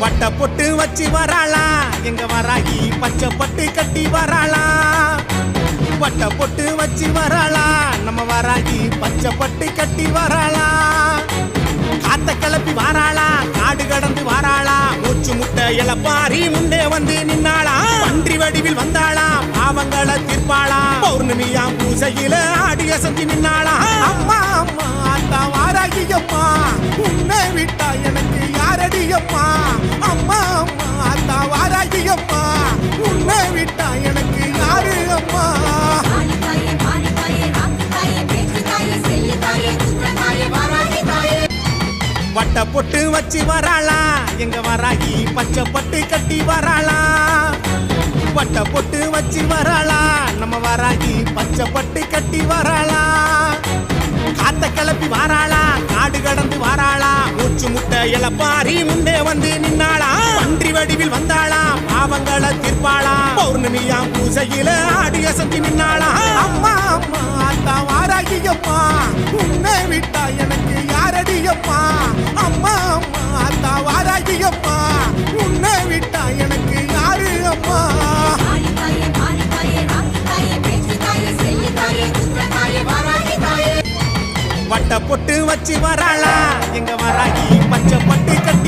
வட்ட பொட்டு வச்சு வராளா எங்க வராகி பச்சை பட்டு கட்டி வராளா வட்ட பொட்டு வச்சு வராளா நம்ம வராகி பச்சை பட்டு கட்டி வராளா காத்த கிளப்பி வராளா காடு கடந்து வராளா மூச்சு முட்டை இளப்பாரி முன்னே வந்து நின்னாளா பன்றி வடிவில் வந்தாளா பாவங்களை தீர்ப்பாளா பௌர்ணமியா பூசையில ஆடிய செஞ்சு நின்னாளா அம்மா அம்மா அத்தா வாராகி அம்மா உன்னை விட்டா எனக்கு யாரடி அம்மா அம்மா அம்மா அத்தா வாராகி அம்மா உன்னை விட்டா எனக்கு யாரு அம்மா வட்ட பொட்டு வச்சு வராளா எங்க வராகி பச்சை பட்டு கட்டி வராளா வட்ட பொட்டு வச்சு வராளா நம்ம வராகி பச்சை பட்டு கட்டி வராளா காத்த கிளப்பி வராளா காடு கடந்து வராளா மூச்சு முட்டை இளப்பாரி முன்னே வந்து நின்னாளா பன்றி வடிவில் வந்தாளா பாவங்களை தீர்ப்பாளா பௌர்ணமியா பூசையில ஆடிய செஞ்சு நின்னாளா அம்மா அம்மா அத்தா வாராகி அம்மா உன்னை விட்டா எனக்கு யாரடி அம்மா அம்மா அம்மா அத்தா வாராகி அம்மா உன்னை விட்டா எனக்கு யாரு அம்மா வட்ட பொட்டு வச்சு வராளா எங்க வராகி பச்சை பட்டு கட்டி